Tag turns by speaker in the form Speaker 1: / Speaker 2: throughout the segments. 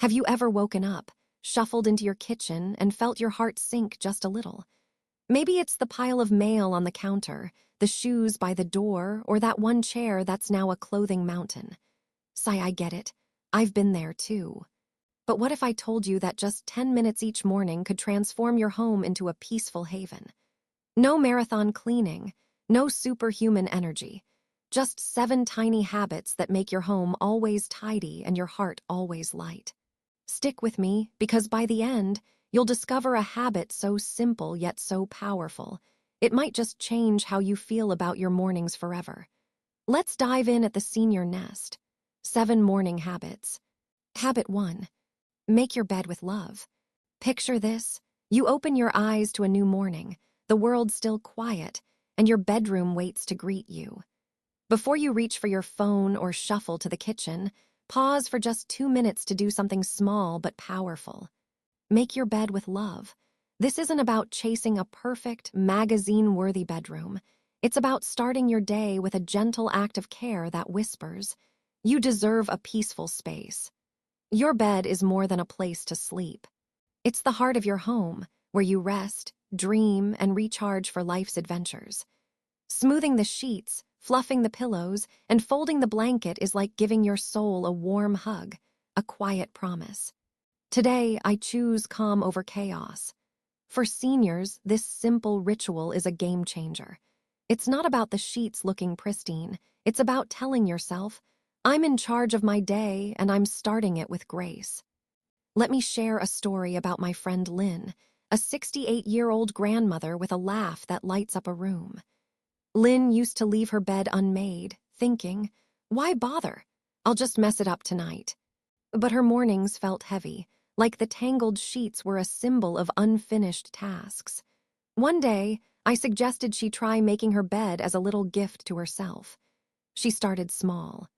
Speaker 1: Have you ever woken up, shuffled into your kitchen, and felt your heart sink just a little? Maybe it's the pile of mail on the counter, the shoes by the door, or that one chair that's now a clothing mountain. Sigh, I get it. I've been there too. But what if I told you that just 10 minutes each morning could transform your home into a peaceful haven? No marathon cleaning, no superhuman energy. Just 7 tiny habits that make your home always tidy and your heart always light. Stick with me, because by the end, you'll discover a habit so simple yet so powerful, it might just change how you feel about your mornings forever. Let's dive in at the senior nest. 7 morning habits. Habit 1. Make your bed with love. Picture this. You open your eyes to a new morning, the world still quiet, and your bedroom waits to greet you. Before you reach for your phone or shuffle to the kitchen, pause for just 2 minutes to do something small but powerful. Make your bed with love. This isn't about chasing a perfect, magazine-worthy bedroom. It's about starting your day with a gentle act of care that whispers, "You deserve a peaceful space." Your bed is more than a place to sleep. It's the heart of your home, where you rest, dream, and recharge for life's adventures. Smoothing the sheets, fluffing the pillows, and folding the blanket is like giving your soul a warm hug, a quiet promise. Today, I choose calm over chaos. For seniors, this simple ritual is a game changer. It's not about the sheets looking pristine. It's about telling yourself, I'm in charge of my day and I'm starting it with grace. Let me share a story about my friend Lynn, a 68-year-old grandmother with a laugh that lights up a room. Lynn used to leave her bed unmade, thinking, why bother? I'll just mess it up tonight. But her mornings felt heavy, like the tangled sheets were a symbol of unfinished tasks. One day, I suggested she try making her bed as a little gift to herself. She started small,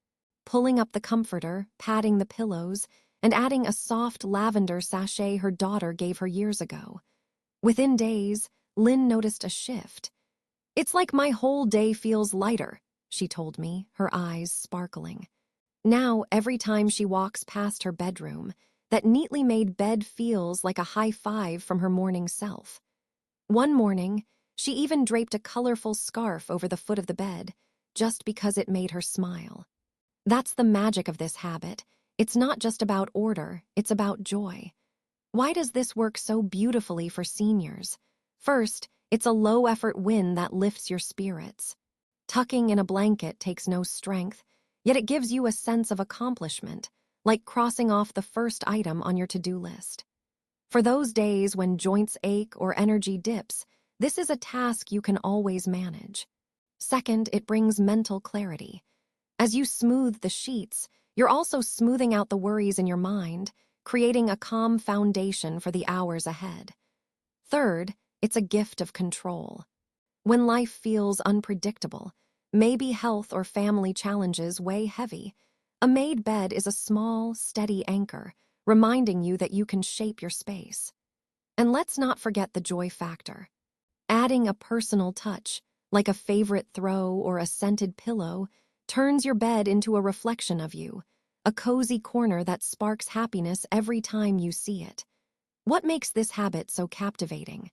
Speaker 1: pulling up the comforter, patting the pillows, and adding a soft lavender sachet her daughter gave her years ago. Within days, Lynn noticed a shift. It's like my whole day feels lighter, she told me, her eyes sparkling. Now, every time she walks past her bedroom, that neatly made bed feels like a high five from her morning self. One morning, she even draped a colorful scarf over the foot of the bed, just because it made her smile. That's the magic of this habit. It's not just about order, it's about joy. Why does this work so beautifully for seniors? First, it's a low-effort win that lifts your spirits. Tucking in a blanket takes no strength, yet it gives you a sense of accomplishment, like crossing off the first item on your to-do list. For those days when joints ache or energy dips, this is a task you can always manage. Second, it brings mental clarity. As you smooth the sheets, you're also smoothing out the worries in your mind, creating a calm foundation for the hours ahead. Third, it's a gift of control. When life feels unpredictable, maybe health or family challenges weigh heavy, a made bed is a small, steady anchor, reminding you that you can shape your space. And let's not forget the joy factor. Adding a personal touch, like a favorite throw or a scented pillow, turns your bed into a reflection of you, a cozy corner that sparks happiness every time you see it. What makes this habit so captivating?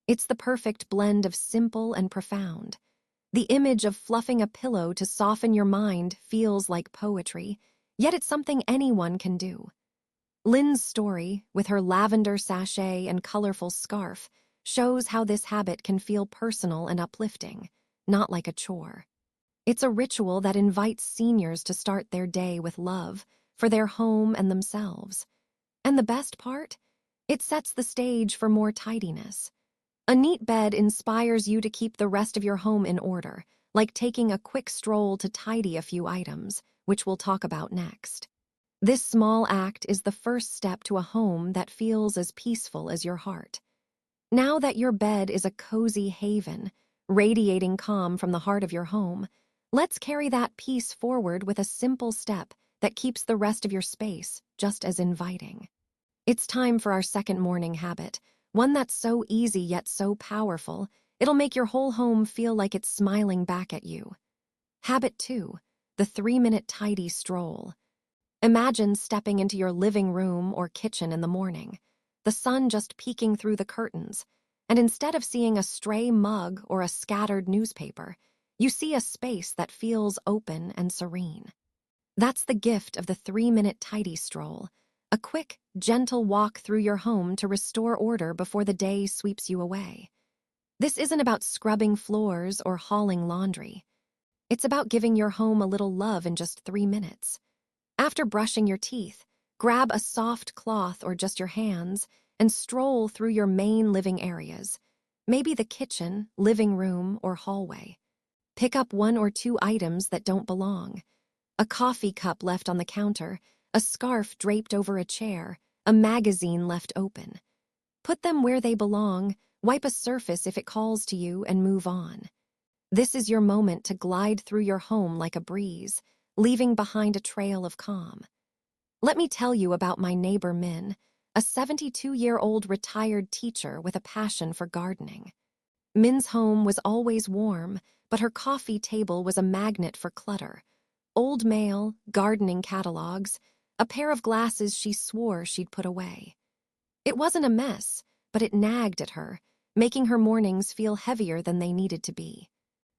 Speaker 1: It's the perfect blend of simple and profound. The image of fluffing a pillow to soften your mind feels like poetry, yet it's something anyone can do. Lynn's story, with her lavender sachet and colorful scarf, shows how this habit can feel personal and uplifting, not like a chore. It's a ritual that invites seniors to start their day with love for their home and themselves. And the best part? It sets the stage for more tidiness. A neat bed inspires you to keep the rest of your home in order, like taking a quick stroll to tidy a few items, which we'll talk about next. This small act is the first step to a home that feels as peaceful as your heart. Now that your bed is a cozy haven, radiating calm from the heart of your home, let's carry that peace forward with a simple step that keeps the rest of your space just as inviting. It's time for our second morning habit, one that's so easy yet so powerful, it'll make your whole home feel like it's smiling back at you. Habit 2, the 3-minute tidy stroll. Imagine stepping into your living room or kitchen in the morning, the sun just peeking through the curtains, and instead of seeing a stray mug or a scattered newspaper, you see a space that feels open and serene. That's the gift of the 3-minute tidy stroll, a quick, gentle walk through your home to restore order before the day sweeps you away. This isn't about scrubbing floors or hauling laundry. It's about giving your home a little love in just 3 minutes. After brushing your teeth, grab a soft cloth or just your hands and stroll through your main living areas, maybe the kitchen, living room, or hallway. Pick up 1 or 2 items that don't belong. A coffee cup left on the counter, a scarf draped over a chair, a magazine left open. Put them where they belong, wipe a surface if it calls to you, and move on. This is your moment to glide through your home like a breeze, leaving behind a trail of calm. Let me tell you about my neighbor Min, a 72-year-old retired teacher with a passion for gardening. Min's home was always warm, but her coffee table was a magnet for clutter. Old mail, gardening catalogs, a pair of glasses she swore she'd put away. It wasn't a mess, but it nagged at her, making her mornings feel heavier than they needed to be.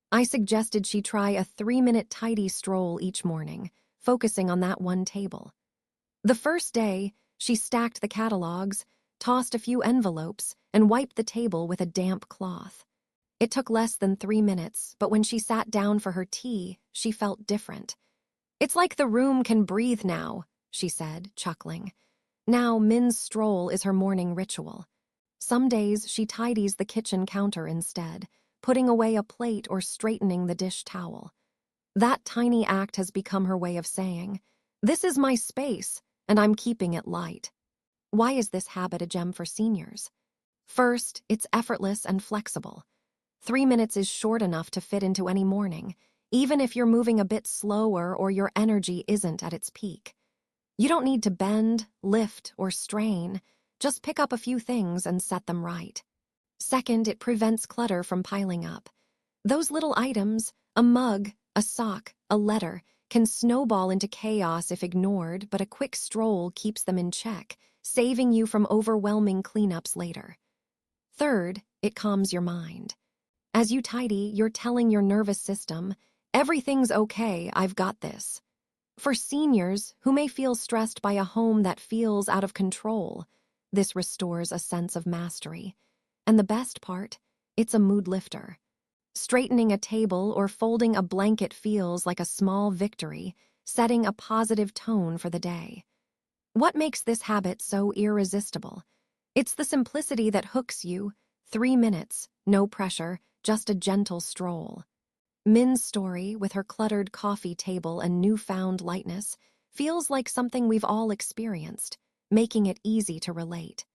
Speaker 1: I suggested she try a 3-minute tidy stroll each morning, focusing on that one table. The first day, she stacked the catalogs, tossed a few envelopes, and wiped the table with a damp cloth. It took less than 3 minutes, but when she sat down for her tea, she felt different. "It's like the room can breathe now," she said, chuckling. Now, Min's stroll is her morning ritual. Some days, she tidies the kitchen counter instead, putting away a plate or straightening the dish towel. That tiny act has become her way of saying, "This is my space, and I'm keeping it light." Why is this habit a gem for seniors? First, it's effortless and flexible. 3 minutes is short enough to fit into any morning, even if you're moving a bit slower or your energy isn't at its peak. You don't need to bend, lift, or strain. Just pick up a few things and set them right. Second, it prevents clutter from piling up. Those little items, a mug, a sock, a letter, can snowball into chaos if ignored, but a quick stroll keeps them in check, saving you from overwhelming cleanups later. Third, it calms your mind. As you tidy, you're telling your nervous system, "Everything's okay, I've got this." For seniors who may feel stressed by a home that feels out of control, this restores a sense of mastery. And the best part, it's a mood lifter. Straightening a table or folding a blanket feels like a small victory, setting a positive tone for the day. What makes this habit so irresistible? It's the simplicity that hooks you. 3 minutes, no pressure, just a gentle stroll. Min's story, with her cluttered coffee table and newfound lightness, feels like something we've all experienced, making it easy to relate.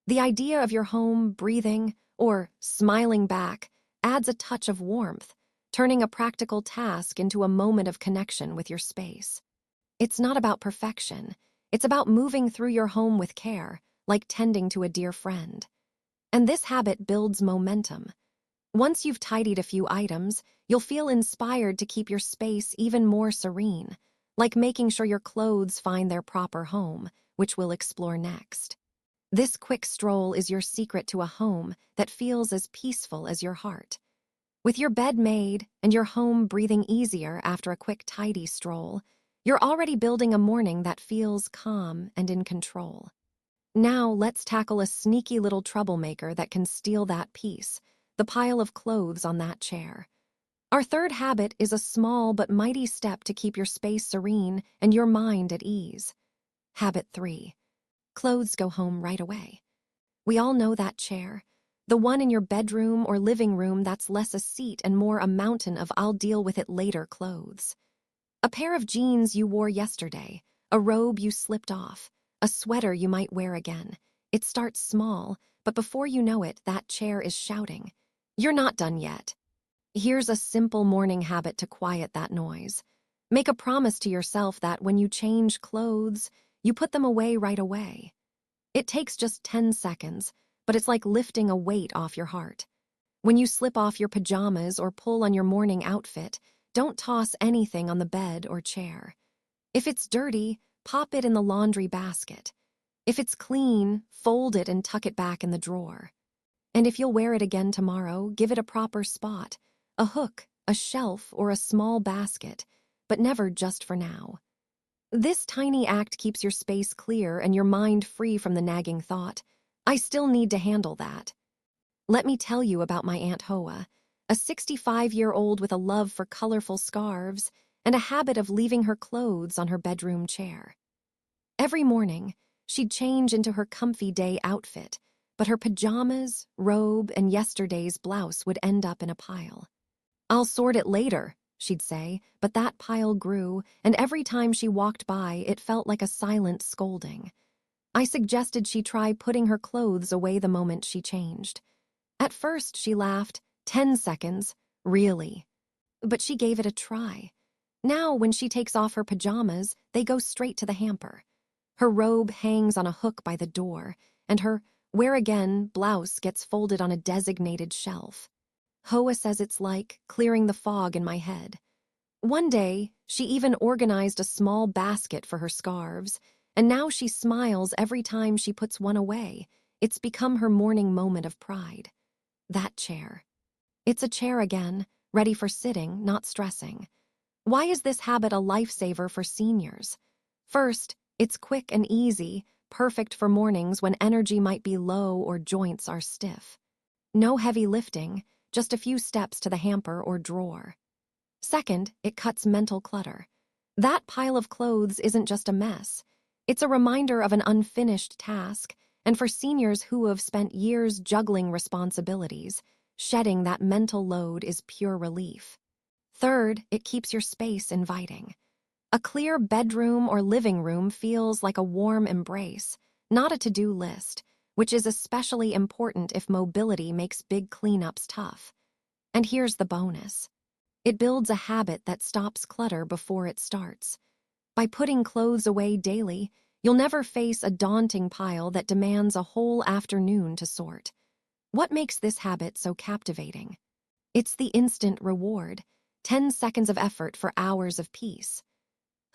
Speaker 1: The idea of your home breathing or smiling back adds a touch of warmth, turning a practical task into a moment of connection with your space. It's not about perfection. It's about moving through your home with care, like tending to a dear friend. And this habit builds momentum. Once you've tidied a few items, you'll feel inspired to keep your space even more serene, like making sure your clothes find their proper home, which we'll explore next. This quick stroll is your secret to a home that feels as peaceful as your heart. With your bed made and your home breathing easier after a quick tidy stroll, you're already building a morning that feels calm and in control. Now let's tackle a sneaky little troublemaker that can steal that peace, the pile of clothes on that chair. Our third habit is a small but mighty step to keep your space serene and your mind at ease. Habit 3. Clothes go home right away. We all know that chair, the one in your bedroom or living room that's less a seat and more a mountain of "I'll deal with it later" clothes. A pair of jeans you wore yesterday, a robe you slipped off, a sweater you might wear again. It starts small, but before you know it, that chair is shouting, "You're not done yet." Here's a simple morning habit to quiet that noise. Make a promise to yourself that when you change clothes, you put them away right away. It takes just 10 seconds, but it's like lifting a weight off your heart. When you slip off your pajamas or pull on your morning outfit, don't toss anything on the bed or chair. If it's dirty, pop it in the laundry basket. If it's clean, fold it and tuck it back in the drawer. And if you'll wear it again tomorrow, give it a proper spot, a hook, a shelf, or a small basket, but never just for now. This tiny act keeps your space clear and your mind free from the nagging thought, I still need to handle that. Let me tell you about my Aunt Hoa, a 65-year-old with a love for colorful scarves and a habit of leaving her clothes on her bedroom chair. Every morning, she'd change into her comfy day outfit, but her pajamas, robe, and yesterday's blouse would end up in a pile. I'll sort it later, she'd say, but that pile grew, and every time she walked by, it felt like a silent scolding. I suggested she try putting her clothes away the moment she changed. At first, she laughed, 10 seconds, really. But she gave it a try. Now, when she takes off her pajamas, they go straight to the hamper. Her robe hangs on a hook by the door, and her wear again blouse gets folded on a designated shelf. Hoa says it's like clearing the fog in my head. One day, she even organized a small basket for her scarves, and now she smiles every time she puts one away. It's become her morning moment of pride. That chair. It's a chair again, ready for sitting, not stressing. Why is this habit a lifesaver for seniors? First, it's quick and easy, perfect for mornings when energy might be low or joints are stiff. No heavy lifting, just a few steps to the hamper or drawer. Second, it cuts mental clutter. That pile of clothes isn't just a mess. It's a reminder of an unfinished task, and for seniors who have spent years juggling responsibilities, shedding that mental load is pure relief. Third, it keeps your space inviting. A clear bedroom or living room feels like a warm embrace, not a to-do list, which is especially important if mobility makes big cleanups tough. And here's the bonus. It builds a habit that stops clutter before it starts. By putting clothes away daily, you'll never face a daunting pile that demands a whole afternoon to sort. What makes this habit so captivating? It's the instant reward, 10 seconds of effort for hours of peace.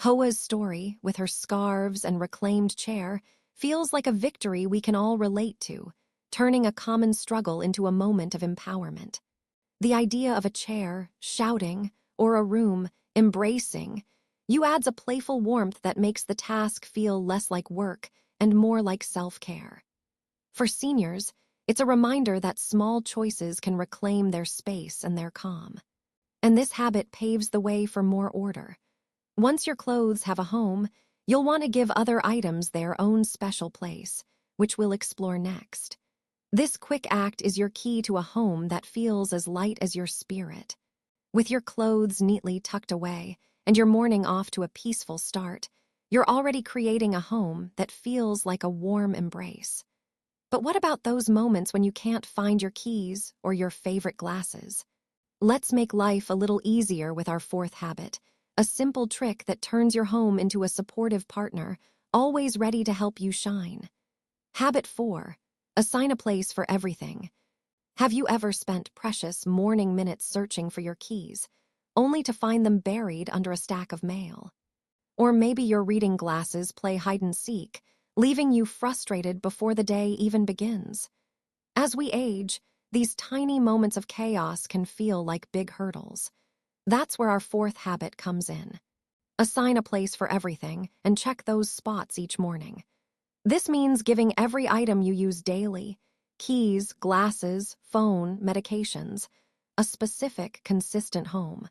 Speaker 1: Hoa's story, with her scarves and reclaimed chair, feels like a victory we can all relate to, turning a common struggle into a moment of empowerment. The idea of a chair, shouting, or a room, embracing, you adds a playful warmth that makes the task feel less like work and more like self-care. For seniors, it's a reminder that small choices can reclaim their space and their calm. And this habit paves the way for more order. Once your clothes have a home, you'll want to give other items their own special place, which we'll explore next. This quick act is your key to a home that feels as light as your spirit. With your clothes neatly tucked away and your morning off to a peaceful start, you're already creating a home that feels like a warm embrace. But what about those moments when you can't find your keys or your favorite glasses? Let's make life a little easier with our fourth habit, a simple trick that turns your home into a supportive partner, always ready to help you shine. Habit 4. Assign a place for everything. Have you ever spent precious morning minutes searching for your keys, only to find them buried under a stack of mail? Or maybe your reading glasses play hide and seek, leaving you frustrated before the day even begins. As we age, these tiny moments of chaos can feel like big hurdles. That's where our fourth habit comes in. Assign a place for everything and check those spots each morning. This means giving every item you use daily, keys, glasses, phone, medications, a specific, consistent home.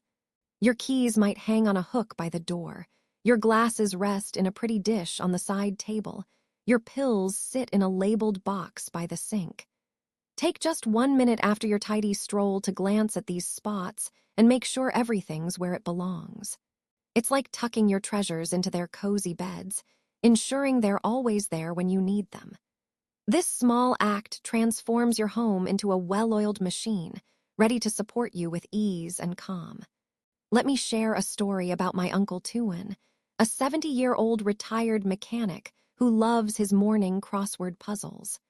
Speaker 1: Your keys might hang on a hook by the door. Your glasses rest in a pretty dish on the side table. Your pills sit in a labeled box by the sink. Take just 1 minute after your tidy stroll to glance at these spots and make sure everything's where it belongs. It's like tucking your treasures into their cozy beds, ensuring they're always there when you need them. This small act transforms your home into a well-oiled machine, ready to support you with ease and calm. Let me share a story about my Uncle Tuan, a 70-year-old retired mechanic who loves his morning crossword puzzles.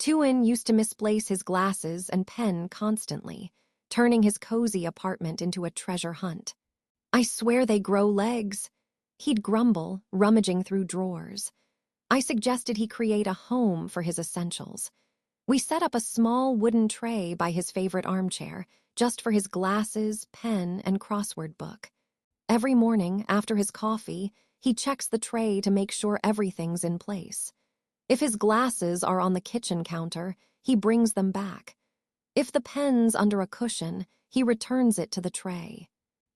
Speaker 1: Tuan used to misplace his glasses and pen constantly, turning his cozy apartment into a treasure hunt. "I swear they grow legs," he'd grumble, rummaging through drawers. I suggested he create a home for his essentials. We set up a small wooden tray by his favorite armchair, just for his glasses, pen, and crossword book. Every morning, after his coffee, he checks the tray to make sure everything's in place. If his glasses are on the kitchen counter, he brings them back. If the pen's under a cushion, he returns it to the tray.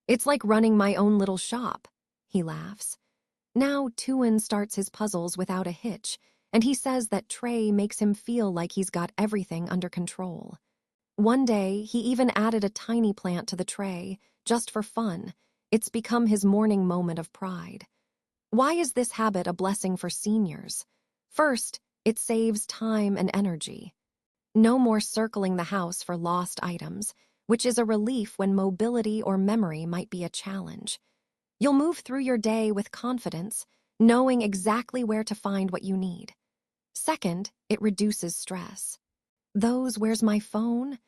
Speaker 1: It's like running my own little shop, he laughs. Now Tuan starts his puzzles without a hitch, and he says that tray makes him feel like he's got everything under control. One day, he even added a tiny plant to the tray, just for fun. It's become his morning moment of pride. Why is this habit a blessing for seniors? First, it saves time and energy. No more circling the house for lost items, which is a relief when mobility or memory might be a challenge. You'll move through your day with confidence, knowing exactly where to find what you need. Second, it reduces stress. Those "where's my phone?"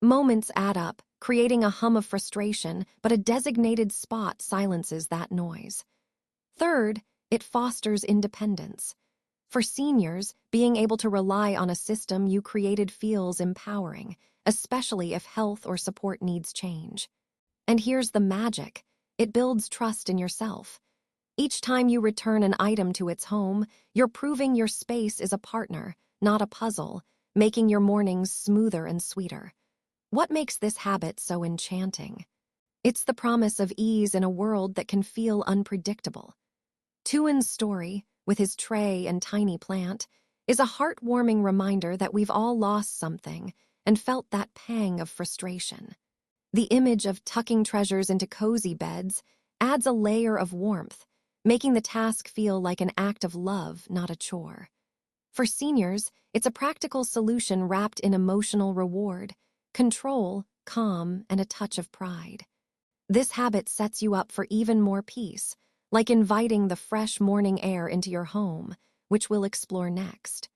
Speaker 1: moments add up, creating a hum of frustration, but a designated spot silences that noise. Third, it fosters independence. For seniors, being able to rely on a system you created feels empowering, especially if health or support needs change. And here's the magic. It builds trust in yourself. Each time you return an item to its home, you're proving your space is a partner, not a puzzle, making your mornings smoother and sweeter. What makes this habit so enchanting? It's the promise of ease in a world that can feel unpredictable. Tuan's story, with his tray and tiny plant, is a heartwarming reminder that we've all lost something and felt that pang of frustration. The image of tucking treasures into cozy beds adds a layer of warmth, making the task feel like an act of love, not a chore. For seniors, it's a practical solution wrapped in emotional reward, control, calm, and a touch of pride. This habit sets you up for even more peace, like inviting the fresh morning air into your home, which we'll explore next.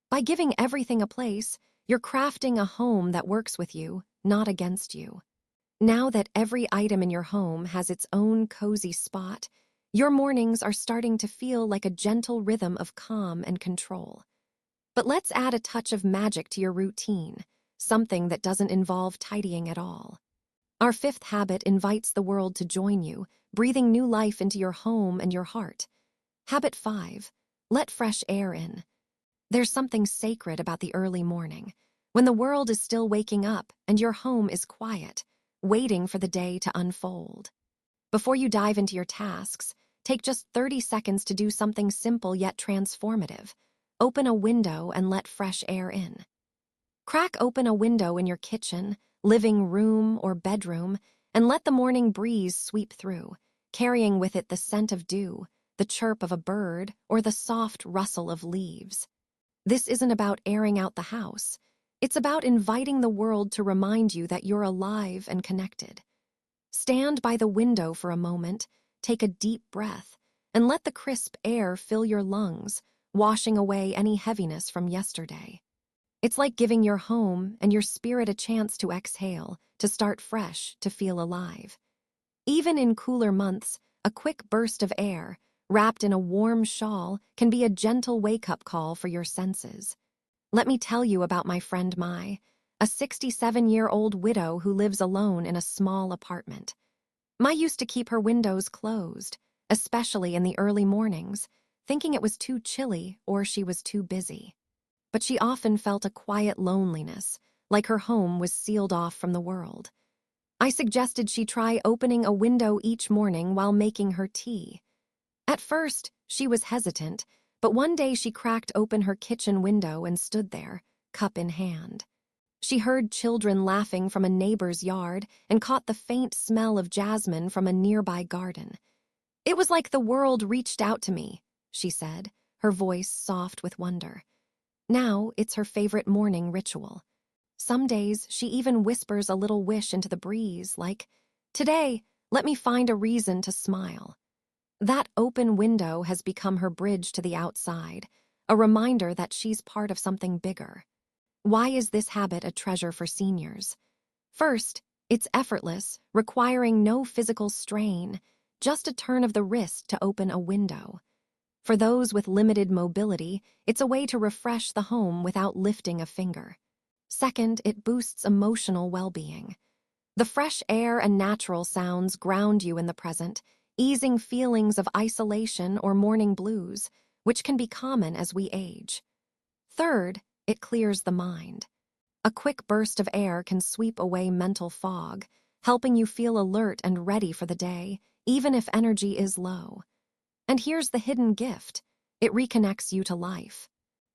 Speaker 1: By giving everything a place, you're crafting a home that works with you, not against you. Now that every item in your home has its own cozy spot, your mornings are starting to feel like a gentle rhythm of calm and control. But let's add a touch of magic to your routine, something that doesn't involve tidying at all. Our fifth habit invites the world to join you, breathing new life into your home and your heart. Habit 5. Let fresh air in. There's something sacred about the early morning, when the world is still waking up and your home is quiet, waiting for the day to unfold. Before you dive into your tasks, take just 30 seconds to do something simple yet transformative. Open a window and let fresh air in. Crack open a window in your kitchen, living room, or bedroom, and let the morning breeze sweep through, carrying with it the scent of dew, the chirp of a bird, or the soft rustle of leaves. This isn't about airing out the house. It's about inviting the world to remind you that you're alive and connected. Stand by the window for a moment, take a deep breath, and let the crisp air fill your lungs, washing away any heaviness from yesterday. It's like giving your home and your spirit a chance to exhale, to start fresh, to feel alive. Even in cooler months, a quick burst of air, wrapped in a warm shawl, can be a gentle wake-up call for your senses. Let me tell you about my friend Mai, a 67-year-old widow who lives alone in a small apartment. Mai used to keep her windows closed, especially in the early mornings, thinking it was too chilly or she was too busy. But she often felt a quiet loneliness, like her home was sealed off from the world. I suggested she try opening a window each morning while making her tea. At first, she was hesitant, but one day she cracked open her kitchen window and stood there, cup in hand. She heard children laughing from a neighbor's yard and caught the faint smell of jasmine from a nearby garden. "It was like the world reached out to me," she said, her voice soft with wonder. Now it's her favorite morning ritual. Some days she even whispers a little wish into the breeze, like, "Today, let me find a reason to smile." That open window has become her bridge to the outside, a reminder that she's part of something bigger. Why is this habit a treasure for seniors? First, it's effortless, requiring no physical strain. just a turn of the wrist to open a window. For those with limited mobility, it's a way to refresh the home without lifting a finger. Second, it boosts emotional well-being. The fresh air and natural sounds ground you in the present, easing feelings of isolation or morning blues, which can be common as we age. Third, it clears the mind. A quick burst of air can sweep away mental fog, helping you feel alert and ready for the day, even if energy is low. And here's the hidden gift. It reconnects you to life.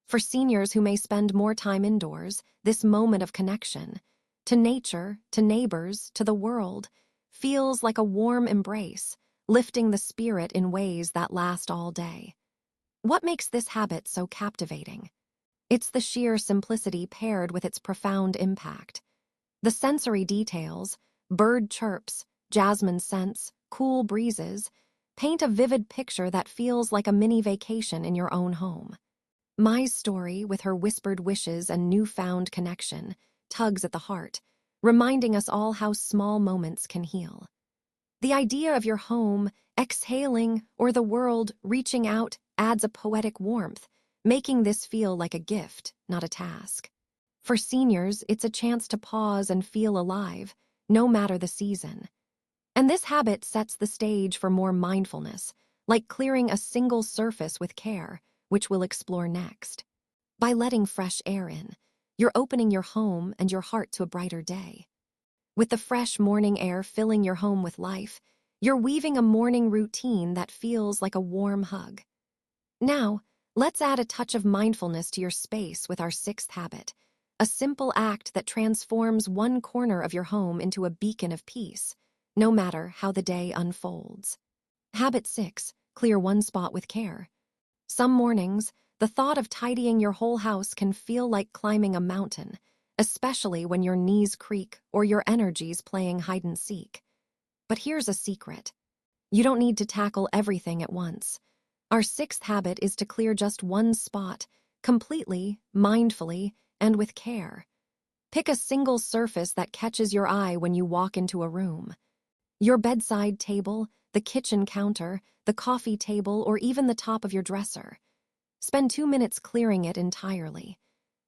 Speaker 1: For seniors who may spend more time indoors, this moment of connection, to nature, to neighbors, to the world, feels like a warm embrace, lifting the spirit in ways that last all day. What makes this habit so captivating? It's the sheer simplicity paired with its profound impact. The sensory details, bird chirps, jasmine scents, cool breezes, paint a vivid picture that feels like a mini vacation in your own home. Mai's story, with her whispered wishes and newfound connection, tugs at the heart, reminding us all how small moments can heal. The idea of your home exhaling or the world reaching out adds a poetic warmth, making this feel like a gift, not a task. For seniors, it's a chance to pause and feel alive, no matter the season. And this habit sets the stage for more mindfulness, like clearing a single surface with care, which we'll explore next. By letting fresh air in, you're opening your home and your heart to a brighter day. With the fresh morning air filling your home with life, you're weaving a morning routine that feels like a warm hug. Now, let's add a touch of mindfulness to your space with our sixth habit, a simple act that transforms one corner of your home into a beacon of peace, no matter how the day unfolds. Habit 6, clear one spot with care. Some mornings, the thought of tidying your whole house can feel like climbing a mountain, especially when your knees creak or your energy's playing hide and seek. But here's a secret. You don't need to tackle everything at once. Our sixth habit is to clear just one spot, completely, mindfully, and with care. Pick a single surface that catches your eye when you walk into a room. Your bedside table, the kitchen counter, the coffee table, or even the top of your dresser. Spend 2 minutes clearing it entirely.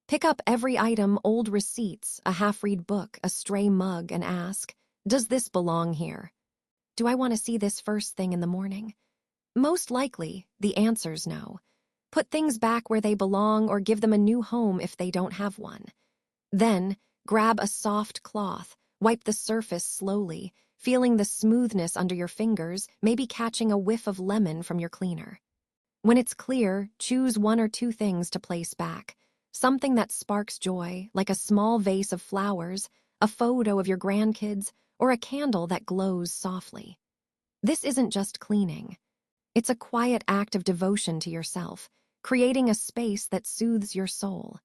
Speaker 1: Pick up every item, old receipts, a half-read book, a stray mug, and ask, does this belong here? Do I want to see this first thing in the morning? Most likely, the answer's no. Put things back where they belong or give them a new home if they don't have one. Then, grab a soft cloth, wipe the surface slowly, feeling the smoothness under your fingers, maybe catching a whiff of lemon from your cleaner. When it's clear, choose 1 or 2 things to place back. Something that sparks joy, like a small vase of flowers, a photo of your grandkids, or a candle that glows softly. This isn't just cleaning. It's a quiet act of devotion to yourself, creating a space that soothes your soul.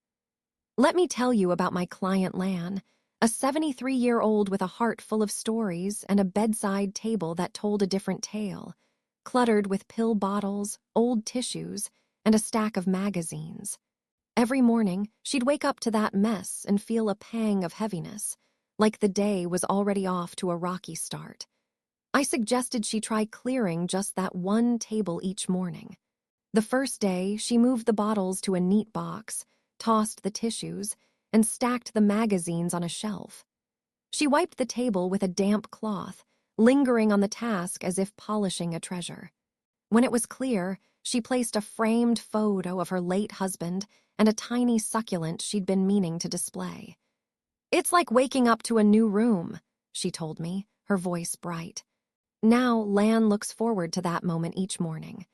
Speaker 1: Let me tell you about my client Lan, a 73-year-old with a heart full of stories and a bedside table that told a different tale, cluttered with pill bottles, old tissues, and a stack of magazines. Every morning, she'd wake up to that mess and feel a pang of heaviness, like the day was already off to a rocky start. I suggested she try clearing just that one table each morning. The first day, she moved the bottles to a neat box, tossed the tissues, and stacked the magazines on a shelf. She wiped the table with a damp cloth, lingering on the task as if polishing a treasure. When it was clear, she placed a framed photo of her late husband and a tiny succulent she'd been meaning to display. "It's like waking up to a new room," she told me, her voice bright. Now, Lan looks forward to that moment each morning.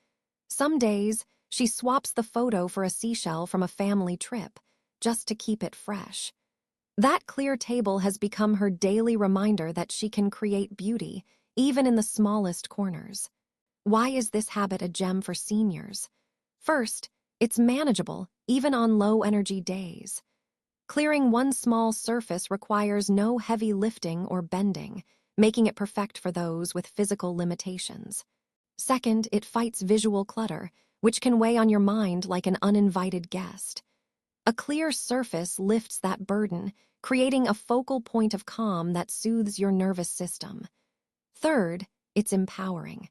Speaker 1: Some days, she swaps the photo for a seashell from a family trip, just to keep it fresh. That clear table has become her daily reminder that she can create beauty, even in the smallest corners. Why is this habit a gem for seniors? First, it's manageable, even on low-energy days. Clearing one small surface requires no heavy lifting or bending, making it perfect for those with physical limitations. Second, it fights visual clutter, which can weigh on your mind like an uninvited guest. A clear surface lifts that burden, creating a focal point of calm that soothes your nervous system. Third, it's empowering.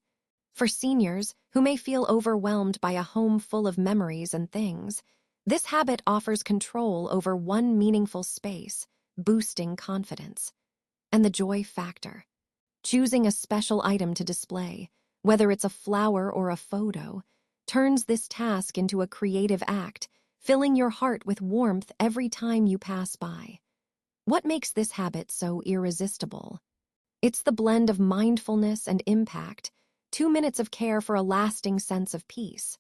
Speaker 1: For seniors who may feel overwhelmed by a home full of memories and things, this habit offers control over one meaningful space, boosting confidence. And the joy factor. Choosing a special item to display, whether it's a flower or a photo, turns this task into a creative act, filling your heart with warmth every time you pass by. What makes this habit so irresistible? It's the blend of mindfulness and impact, 2 minutes of care for a lasting sense of peace.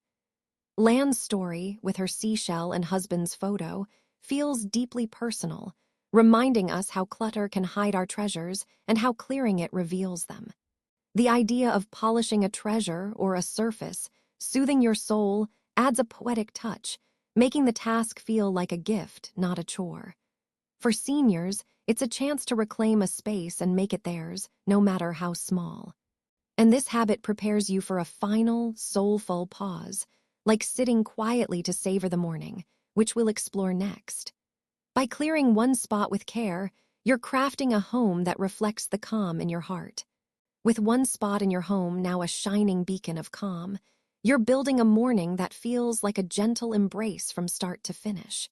Speaker 1: Lan's story, with her seashell and husband's photo, feels deeply personal, reminding us how clutter can hide our treasures and how clearing it reveals them. The idea of polishing a treasure or a surface, soothing your soul, adds a poetic touch, making the task feel like a gift, not a chore. For seniors, it's a chance to reclaim a space and make it theirs, no matter how small. And this habit prepares you for a final, soulful pause, like sitting quietly to savor the morning, which we'll explore next. By clearing one spot with care, you're crafting a home that reflects the calm in your heart. With one spot in your home now a shining beacon of calm, you're building a morning that feels like a gentle embrace from start to finish.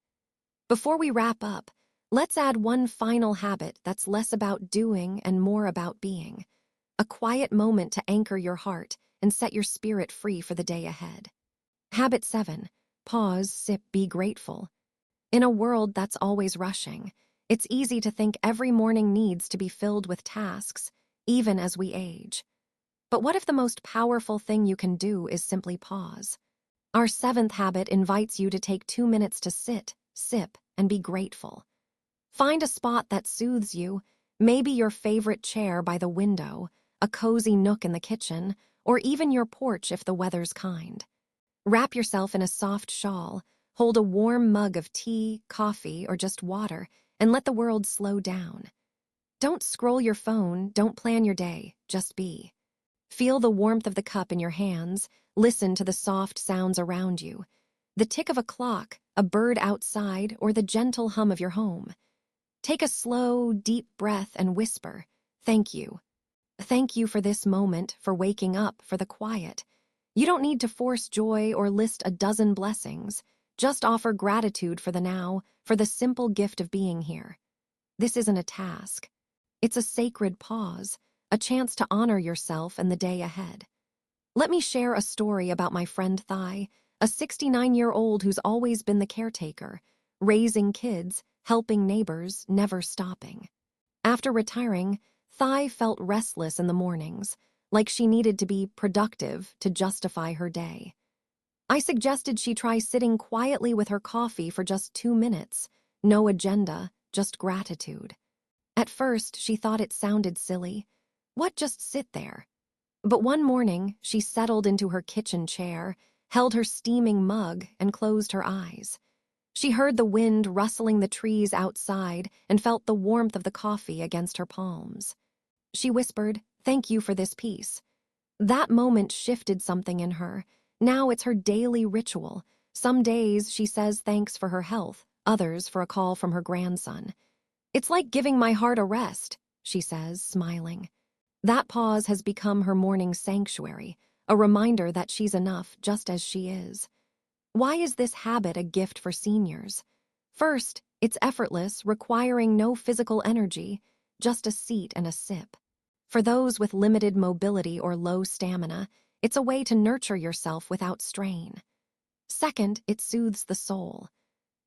Speaker 1: Before we wrap up, let's add one final habit that's less about doing and more about being. A quiet moment to anchor your heart and set your spirit free for the day ahead. Habit 7. Pause, sip, be grateful. In a world that's always rushing, it's easy to think every morning needs to be filled with tasks, even as we age. But what if the most powerful thing you can do is simply pause? Our 7th habit invites you to take 2 minutes to sit, sip, and be grateful. Find a spot that soothes you, maybe your favorite chair by the window, a cozy nook in the kitchen, or even your porch if the weather's kind. Wrap yourself in a soft shawl, hold a warm mug of tea, coffee, or just water, and let the world slow down. Don't scroll your phone, don't plan your day, just be. Feel the warmth of the cup in your hands, listen to the soft sounds around you. The tick of a clock, a bird outside, or the gentle hum of your home. Take a slow, deep breath and whisper, "Thank you." Thank you for this moment, for waking up, for the quiet. You don't need to force joy or list a dozen blessings. Just offer gratitude for the now, for the simple gift of being here. This isn't a task. It's a sacred pause, a chance to honor yourself and the day ahead. Let me share a story about my friend Thai, a 69-year-old who's always been the caretaker, raising kids, helping neighbors, never stopping. After retiring, Thai felt restless in the mornings, like she needed to be productive to justify her day. I suggested she try sitting quietly with her coffee for just 2 minutes, no agenda, just gratitude. At first, she thought it sounded silly. What, just sit there? But one morning, she settled into her kitchen chair, held her steaming mug, and closed her eyes. She heard the wind rustling the trees outside and felt the warmth of the coffee against her palms. She whispered, "Thank you for this piece." That moment shifted something in her. Now it's her daily ritual. Some days she says thanks for her health, others for a call from her grandson. "It's like giving my heart a rest," she says, smiling. That pause has become her morning sanctuary, a reminder that she's enough just as she is. Why is this habit a gift for seniors? First, it's effortless, requiring no physical energy, just a seat and a sip. For those with limited mobility or low stamina, it's a way to nurture yourself without strain. Second, it soothes the soul.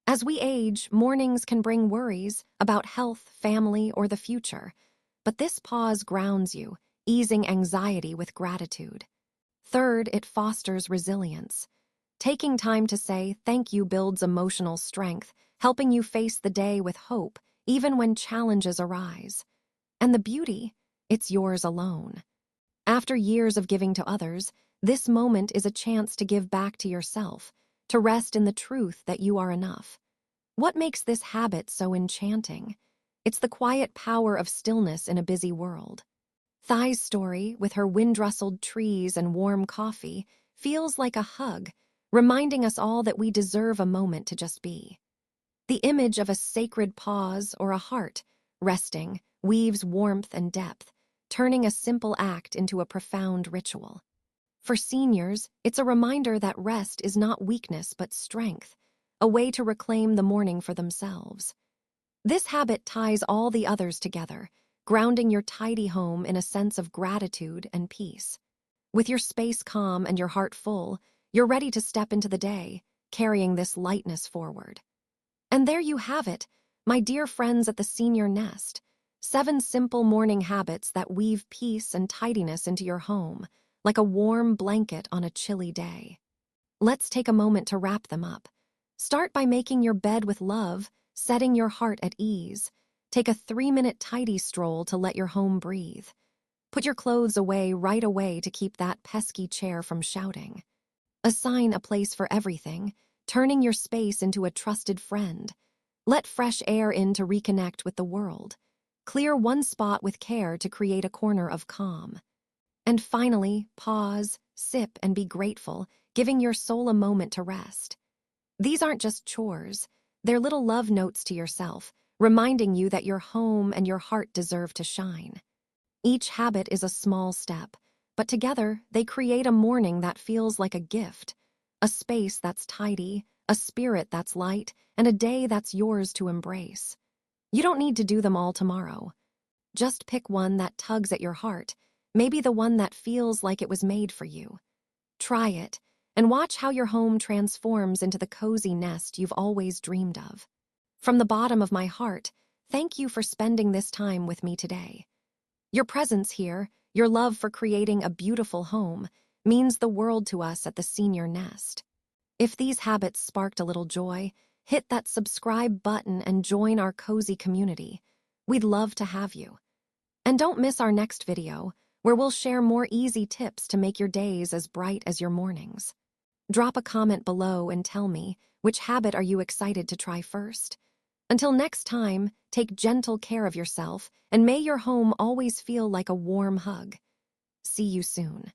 Speaker 1: As we age, mornings can bring worries about health, family, or the future, but this pause grounds you, easing anxiety with gratitude. Third, it fosters resilience. Taking time to say thank you builds emotional strength, helping you face the day with hope, even when challenges arise. And the beauty, it's yours alone. After years of giving to others, this moment is a chance to give back to yourself, to rest in the truth that you are enough. What makes this habit so enchanting? It's the quiet power of stillness in a busy world. Thai's story, with her wind-rustled trees and warm coffee, feels like a hug, reminding us all that we deserve a moment to just be. The image of a sacred pause or a heart, resting, weaves warmth and depth, turning a simple act into a profound ritual. For seniors, it's a reminder that rest is not weakness but strength, a way to reclaim the morning for themselves. This habit ties all the others together, grounding your tidy home in a sense of gratitude and peace. With your space calm and your heart full, you're ready to step into the day, carrying this lightness forward. And there you have it, my dear friends at the Senior Nest. 7 simple morning habits that weave peace and tidiness into your home, like a warm blanket on a chilly day. Let's take a moment to wrap them up. Start by making your bed with love, setting your heart at ease. Take a 3-minute tidy stroll to let your home breathe. Put your clothes away right away to keep that pesky chair from shouting. Assign a place for everything, turning your space into a trusted friend. Let fresh air in to reconnect with the world. Clear one spot with care to create a corner of calm. And finally, pause, sip, and be grateful, giving your soul a moment to rest. These aren't just chores, they're little love notes to yourself, reminding you that your home and your heart deserve to shine. Each habit is a small step, but together they create a morning that feels like a gift, a space that's tidy, a spirit that's light, and a day that's yours to embrace. You don't need to do them all tomorrow. Just pick one that tugs at your heart, maybe the one that feels like it was made for you. Try it, and watch how your home transforms into the cozy nest you've always dreamed of. From the bottom of my heart, thank you for spending this time with me today. Your presence here, your love for creating a beautiful home, means the world to us at the Senior Nest. If these habits sparked a little joy, hit that subscribe button and join our cozy community. We'd love to have you. And don't miss our next video, where we'll share more easy tips to make your days as bright as your mornings. Drop a comment below and tell me, which habit are you excited to try first? Until next time, take gentle care of yourself, and may your home always feel like a warm hug. See you soon.